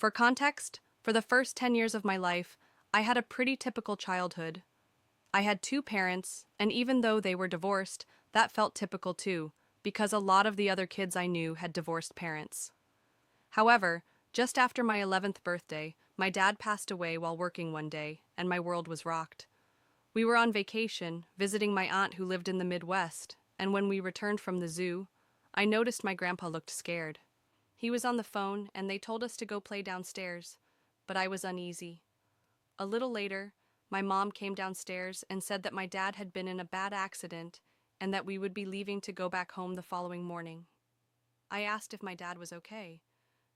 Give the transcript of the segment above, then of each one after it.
For context, for the first 10 years of my life, I had a pretty typical childhood. I had two parents, and even though they were divorced, that felt typical too, because a lot of the other kids I knew had divorced parents. However, just after my 11th birthday, my dad passed away while working one day, and my world was rocked. We were on vacation, visiting my aunt who lived in the Midwest, and when we returned from the zoo, I noticed my grandpa looked scared. He was on the phone, and they told us to go play downstairs, but I was uneasy. A little later, my mom came downstairs and said that my dad had been in a bad accident and that we would be leaving to go back home the following morning. I asked if my dad was okay,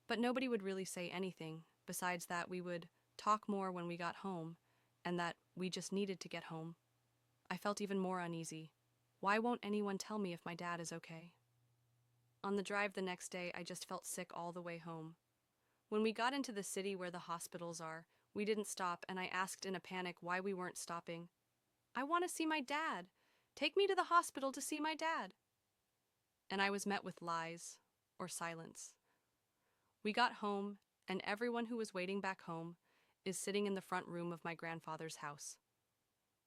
but nobody would really say anything, besides that we would talk more when we got home and that we just needed to get home. I felt even more uneasy. Why won't anyone tell me if my dad is okay? On the drive the next day, I just felt sick all the way home. When we got into the city where the hospitals are, we didn't stop, and I asked in a panic why we weren't stopping. I want to see my dad. Take me to the hospital to see my dad. And I was met with lies or silence. We got home, and everyone who was waiting back home is sitting in the front room of my grandfather's house,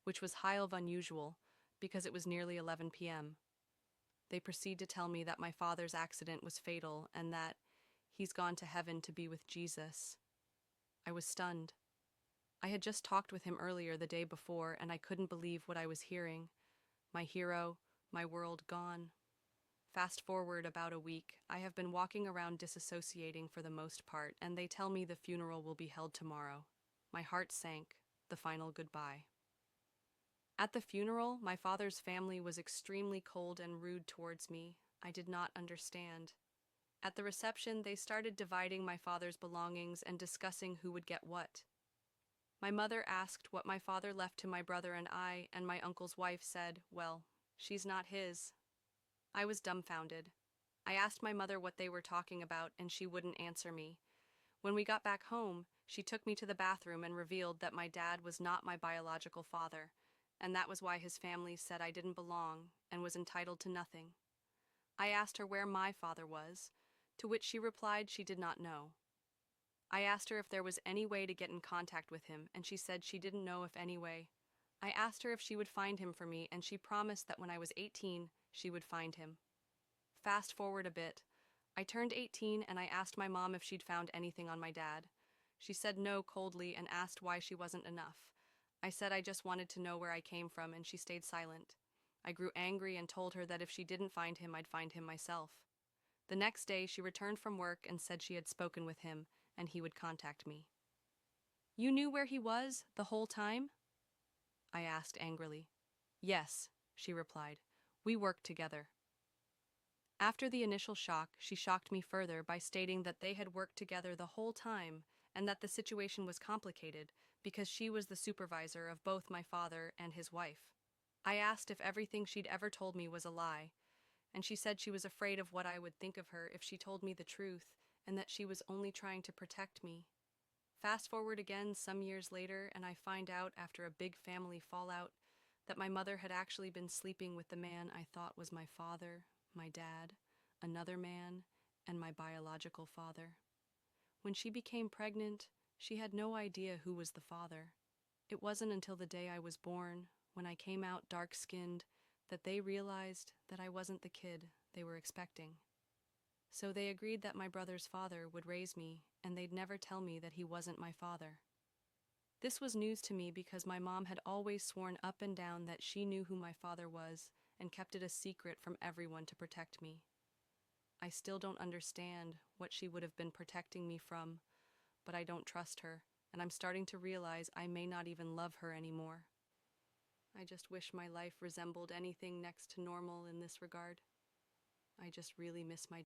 which was high of unusual because it was nearly 11 p.m. They proceed to tell me that my father's accident was fatal and that he's gone to heaven to be with Jesus. I was stunned. I had just talked with him earlier the day before, and I couldn't believe what I was hearing. My hero, my world gone. Fast forward about a week, I have been walking around disassociating for the most part, and they tell me the funeral will be held tomorrow. My heart sank, the final goodbye. At the funeral, my father's family was extremely cold and rude towards me. I did not understand. At the reception, they started dividing my father's belongings and discussing who would get what. My mother asked what my father left to my brother and I, and my uncle's wife said, well, she's not his. I was dumbfounded. I asked my mother what they were talking about, and she wouldn't answer me. When we got back home, she took me to the bathroom and revealed that my dad was not my biological father, and that was why his family said I didn't belong and was entitled to nothing. I asked her where my father was, to which she replied she did not know. I asked her if there was any way to get in contact with him, and she said she didn't know if any way. I asked her if she would find him for me, and she promised that when I was 18, she would find him. Fast forward a bit. I turned 18 and I asked my mom if she'd found anything on my dad. She said no coldly and asked why she wasn't enough. I said I just wanted to know where I came from, and she stayed silent. I grew angry and told her that if she didn't find him, I'd find him myself. The next day, she returned from work and said she had spoken with him and he would contact me. You knew where he was the whole time? I asked angrily. Yes, she replied. We worked together. After the initial shock, she shocked me further by stating that they had worked together the whole time and that the situation was complicated because she was the supervisor of both my father and his wife. I asked if everything she'd ever told me was a lie, and she said she was afraid of what I would think of her if she told me the truth and that she was only trying to protect me. Fast forward again some years later, and I find out after a big family fallout that my mother had actually been sleeping with the man I thought was my father, my dad, another man, and my biological father. When she became pregnant, she had no idea who was the father. It wasn't until the day I was born, when I came out dark-skinned, that they realized that I wasn't the kid they were expecting. So they agreed that my brother's father would raise me, and they'd never tell me that he wasn't my father. This was news to me because my mom had always sworn up and down that she knew who my father was and kept it a secret from everyone to protect me. I still don't understand what she would have been protecting me from, but I don't trust her, and I'm starting to realize I may not even love her anymore. I just wish my life resembled anything next to normal in this regard. I just really miss my